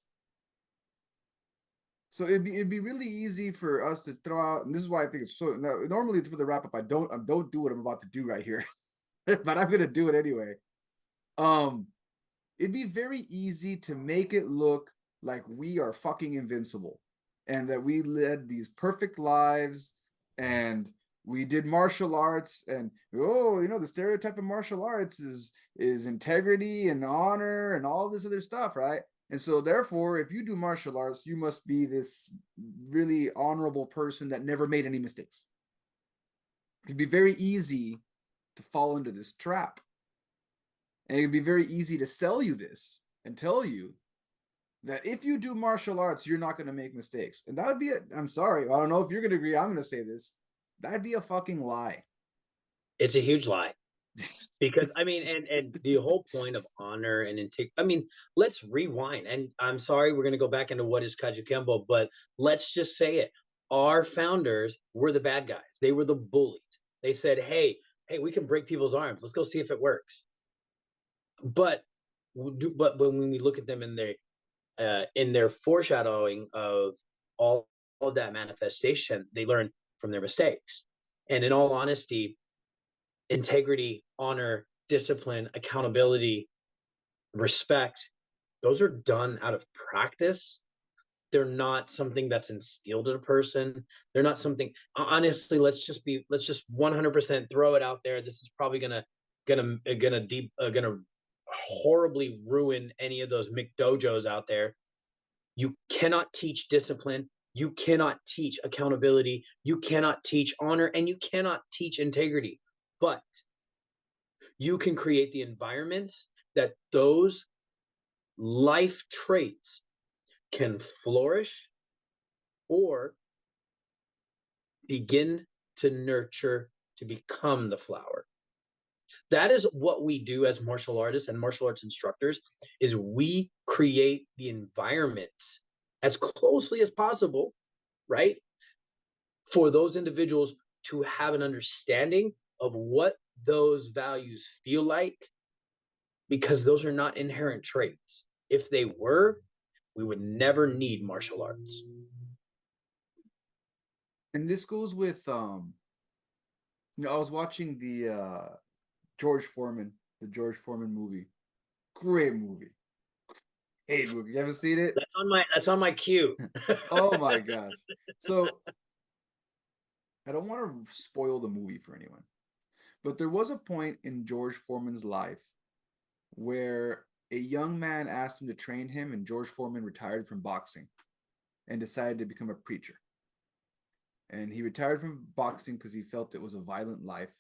So it'd be really easy for us to throw out, and this is why I think it's so. Normally it's for the wrap up. I don't do what I'm about to do right here, but I'm gonna do it anyway. Um, it'd be very easy to make it look like we are fucking invincible, and that we led these perfect lives, and we did martial arts, and oh, you know, the stereotype of martial arts is integrity and honor and all this other stuff, right? And so therefore, if you do martial arts, you must be this really honorable person that never made any mistakes. It'd be very easy to fall into this trap. And it'd be very easy to sell you this and tell you that if you do martial arts, you're not going to make mistakes. And that would be I'm sorry, I don't know if you're going to agree. I'm going to say this. That'd be a fucking lie. It's a huge lie. Because I mean, and the whole point of honor and integrity. I mean, let's rewind. And I'm sorry, we're going to go back into what is Kajukenbo, but let's just say it. Our founders were the bad guys. They were the bullies. They said, hey, we can break people's arms. Let's go see if it works. But when we look at them in their foreshadowing of all of that manifestation, they learn from their mistakes. And in all honesty, integrity, honor, discipline, accountability, respect, those are done out of practice. They're not something that's instilled in a person. They're not something, honestly, let's just 100% throw it out there. This is probably gonna horribly ruin any of those McDojos out there. You cannot teach discipline. You cannot teach accountability. You cannot teach honor, and you cannot teach integrity. But you can create the environments that those life traits can flourish or begin to nurture to become the flower. That is what we do as martial artists and martial arts instructors, is we create the environments as closely as possible, right, for those individuals to have an understanding of what those values feel like, because those are not inherent traits. If they were, we would never need martial arts. And this goes with you know, I was watching the George Foreman movie. Great movie. Hey, movie. You haven't seen it? That's on my queue. Oh my gosh. So I don't want to spoil the movie for anyone, but there was a point in George Foreman's life where a young man asked him to train him, and George Foreman retired from boxing and decided to become a preacher. And he retired from boxing because he felt it was a violent life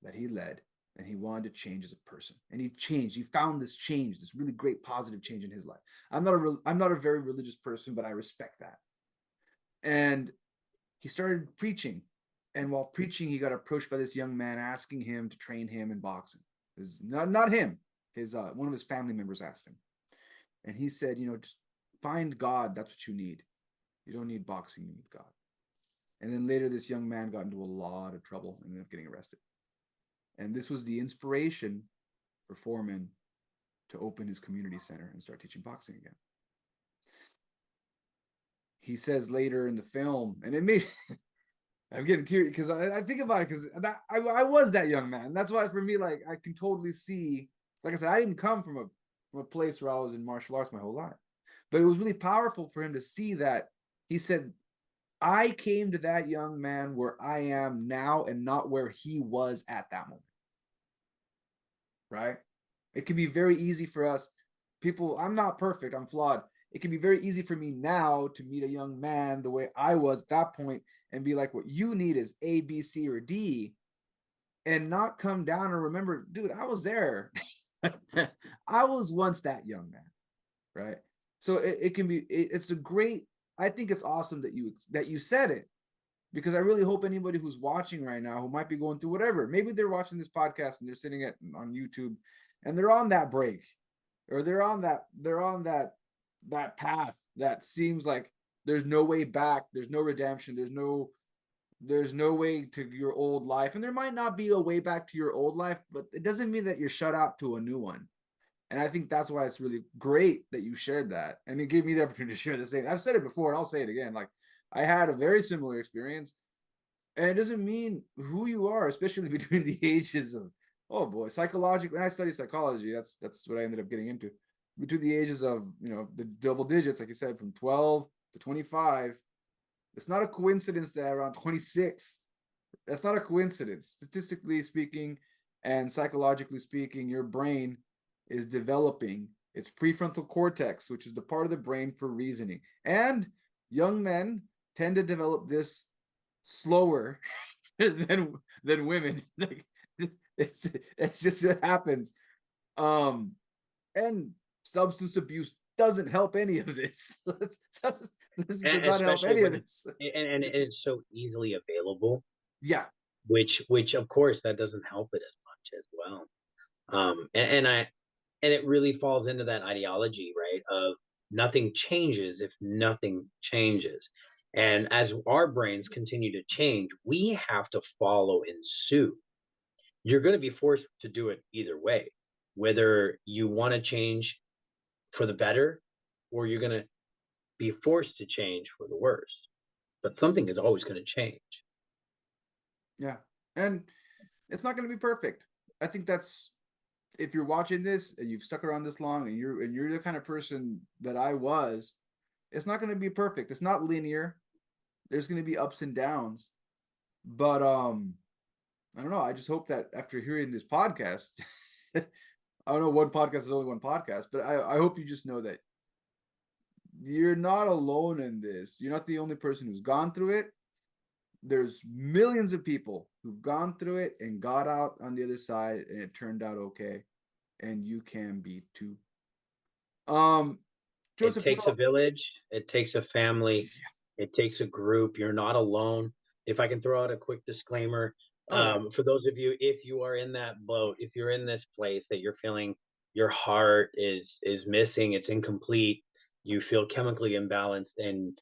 that he led, and he wanted to change as a person. And he changed. He found this change, this really great positive change in his life. I'm not a very religious person, but I respect that. And he started preaching, And while preaching, he got approached by this young man asking him to train him in boxing. Not him. His one of his family members asked him, and he said, just find God. That's what you need. You don't need boxing. You need God. And then later, this young man got into a lot of trouble and ended up getting arrested. And this was the inspiration for Foreman to open his community center and start teaching boxing again. He says later in the film, and it made I'm getting teary because I think about it because I was that young man. That's why for me, like, I can totally see. Like I said, I didn't come from a place where I was in martial arts my whole life, but it was really powerful for him to see that. He said, I came to that young man where I am now and not where he was at that moment. Right? It can be very easy for us people. I'm not perfect. I'm flawed. It can be very easy for me now to meet a young man the way I was at that point and be like, what you need is A, B, C, or D, and not come down and remember, dude, I was there. I was once that young man, right? So it can be, it's a great, I think it's awesome that you said it, because I really hope anybody who's watching right now who might be going through whatever, maybe they're watching this podcast and they're sitting on YouTube and they're on that break, or they're on that path that seems like there's no way back, there's no redemption, there's no way to your old life. And there might not be a way back to your old life, but it doesn't mean that you're shut out to a new one. And I think that's why it's really great that you shared that. And it gave me the opportunity to share the same. I've said it before and I'll say it again. Like, I had a very similar experience. And it doesn't mean who you are, especially between the ages of, oh boy, psychologically. And I study psychology. That's what I ended up getting into. Between the ages of, the double digits, like you said, from 12 to 25. It's not a coincidence that around 26, that's not a coincidence. Statistically speaking and psychologically speaking, your brain is developing its prefrontal cortex, which is the part of the brain for reasoning. And young men tend to develop this slower than women. Like, it's just, it happens. And substance abuse doesn't help any of this. This does not help any of this. And it's so easily available. Yeah. Which of course that doesn't help it as much as well. And it really falls into that ideology, right? Of nothing changes if nothing changes. And as our brains continue to change, we have to follow in suit. You're going to be forced to do it either way, whether you want to change for the better or you're going to be forced to change for the worse. But something is always going to change. Yeah. And it's not going to be perfect. I think that's, if you're watching this and you've stuck around this long and you're the kind of person that I was, it's not going to be perfect. It's not linear. There's going to be ups and downs. But I don't know. I just hope that after hearing this podcast, I don't know, one podcast is only one podcast, but I hope you just know that you're not alone in this. You're not the only person who's gone through it. There's millions of people who've gone through it and got out on the other side and it turned out okay. And you can be too. Joseph, it takes a village, it takes a family, it takes a group. You're not alone. If I can throw out a quick disclaimer, for those of you, if you are in that boat, if you're in this place that you're feeling your heart is missing, it's incomplete, you feel chemically imbalanced, and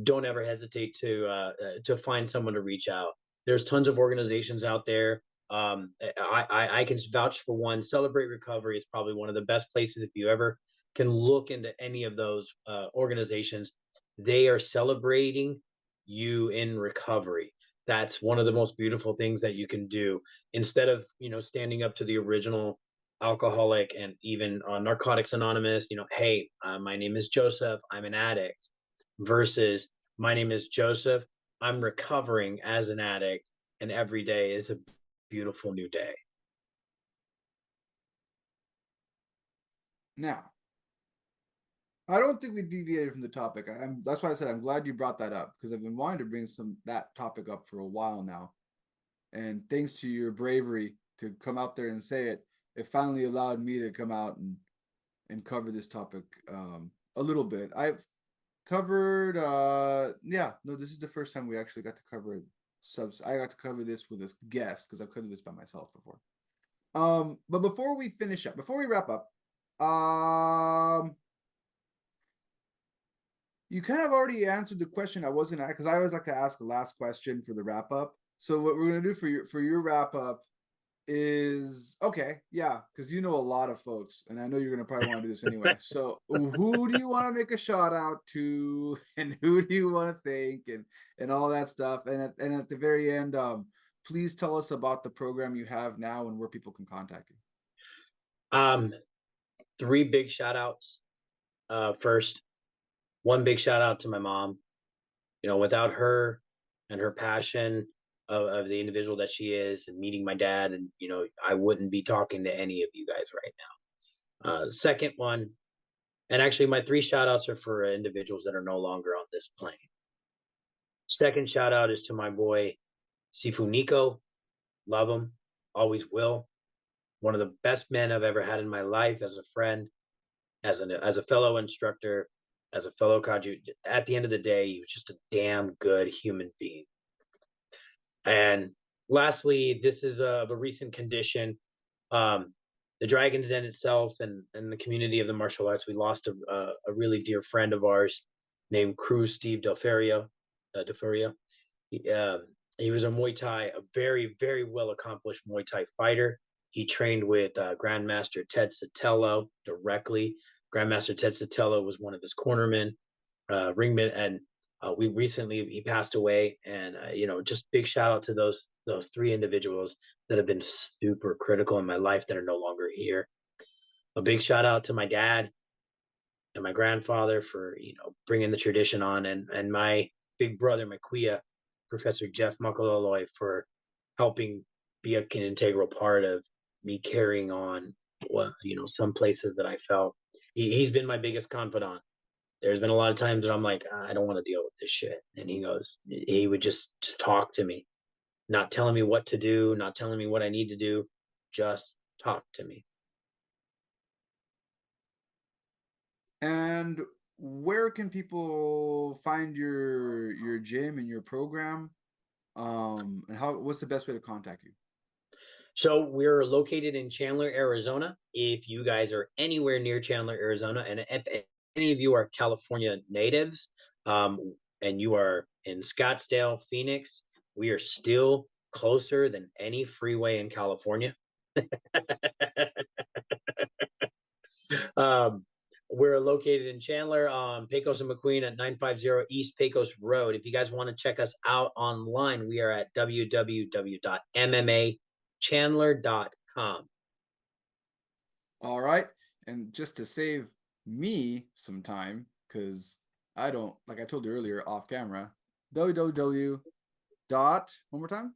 don't ever hesitate to find someone to reach out. There's tons of organizations out there. I can vouch for one. Celebrate Recovery is probably one of the best places if you ever can look into any of those organizations. They are celebrating you in recovery. That's one of the most beautiful things that you can do. Instead of standing up to the original alcoholic and even Narcotics Anonymous, hey, my name is Joseph, I'm an addict, versus my name is Joseph, I'm recovering as an addict, and every day is a beautiful new day. Now, I don't think we deviated from the topic. That's why I said I'm glad you brought that up, because I've been wanting to bring that topic up for a while now. And thanks to your bravery to come out there and say it, it finally allowed me to come out and cover this topic a little bit. covered. Yeah, no, this is the first time we actually got to cover subs. I got to cover this with a guest because I've covered this by myself before. But before we finish up, before we wrap up, you kind of already answered the question I was gonna ask, because I always like to ask the last question for the wrap up. So what we're gonna do for your wrap up is, okay, yeah, because you know a lot of folks, and I know you're gonna probably want to do this anyway. So who do you want to make a shout out to, and who do you want to thank, and all that stuff, and at the very end, please tell us about the program you have now and where people can contact you. 3 big shout outs. First, one big shout out to my mom. Without her and her passion of the individual that she is, and meeting my dad, and I wouldn't be talking to any of you guys right now. Second one, and actually my 3 shout outs are for individuals that are no longer on this plane. Second shout out is to my boy Sifu Nico. Love him, always will. One of the best men I've ever had in my life, as a friend, as a fellow instructor, as a fellow kaju. At the end of the day, he was just a damn good human being. And lastly, this is of a recent condition. The Dragon's Den itself, and the community of the martial arts, we lost a really dear friend of ours named Cruz Steve Delferio. He was a Muay Thai, a very, very well accomplished Muay Thai fighter. He trained with Grandmaster Ted Sotelo directly. Grandmaster Ted Sotelo was one of his cornermen, ringmen, and he passed away. And just big shout out to those 3 individuals that have been super critical in my life that are no longer here. A big shout out to my dad and my grandfather for bringing the tradition on, and my big brother, my kuya, Professor Jeff Makaloloy, for helping be an integral part of me carrying on some places that I felt. He's been my biggest confidant. There's been a lot of times that I'm like, I don't want to deal with this shit, and he would just talk to me, not telling me what to do, not telling me what I need to do, just talk to me. And where can people find your gym and your program? And what's the best way to contact you? So we're located in Chandler, Arizona. If you guys are anywhere near Chandler, Arizona, and if any of you are California natives, and you are in Scottsdale, Phoenix, we are still closer than any freeway in California. We're located in Chandler on Pecos and McQueen at 950 East Pecos Road. If you guys want to check us out online, we are at www.mmachandler.com. All right. And just to save me some time, because I don't, like I told you earlier off camera, www. One more time?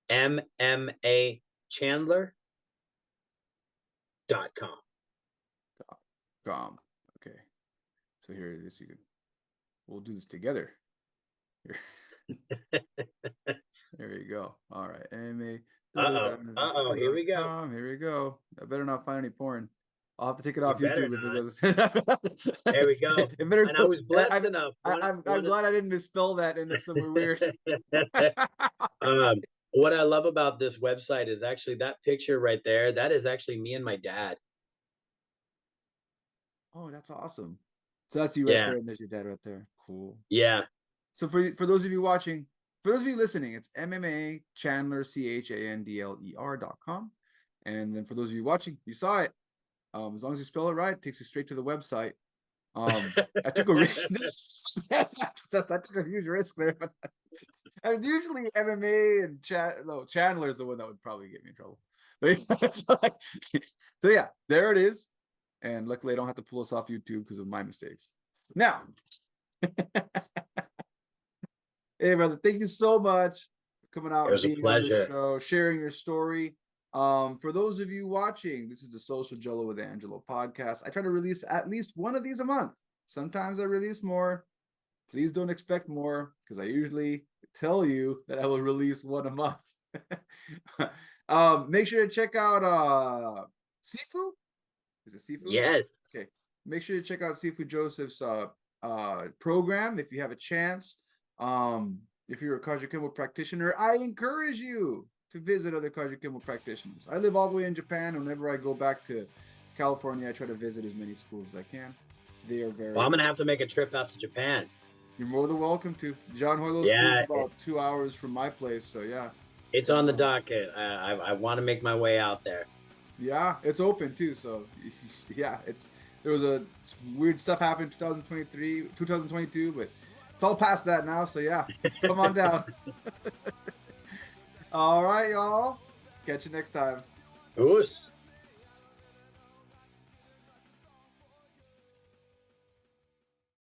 mmachandler.com. Okay. So here it is. We'll do this together. Here. There you go. All right. MMA. Here we go. Here we go. I better not find any porn. I'll have to take it off You YouTube if it goes. There we go. It better, And I was blessed enough. I'm glad I didn't misspell that into somewhere weird. What I love about this website is actually that picture right there. That is actually me and my dad. Oh, that's awesome. So that's you right there, and there's your dad right there. Cool. Yeah. So for those of you watching, for those of you listening, it's MMA Chandler CHANDLER.com. And then for those of you watching, you saw it. As long as you spell it right, it takes you straight to the website. I took a risk. I took a huge risk there. I mean, usually MMA and Chandler is the one that would probably get me in trouble. But so yeah, there it is. And luckily, I don't have to pull us off YouTube because of my mistakes. Now, hey, brother, thank you so much for coming out and being on the show, sharing your story. For those of you watching, this is the Social Jello with Angelo podcast. I try to release at least one of these a month. Sometimes I release more. Please don't expect more, because I usually tell you that I will release one a month. Make sure to check out Sifu. Is it Sifu? Yes. Okay. Make sure to check out Sifu Joseph's program if you have a chance. If you're a Kajukenbo practitioner, I encourage you to visit other Kajukenbo practitioners. I live all the way in Japan. Whenever I go back to California, I try to visit as many schools as I can. They are very. Well, I'm gonna have to make a trip out to Japan. You're more than welcome to. John Hoylo School is about 2 hours from my place, so yeah. It's on the docket. I want to make my way out there. Yeah, it's open too, so yeah, there was weird stuff happened in 2022, but it's all past that now, so yeah, come on down. All right, y'all. Catch you next time. Oos.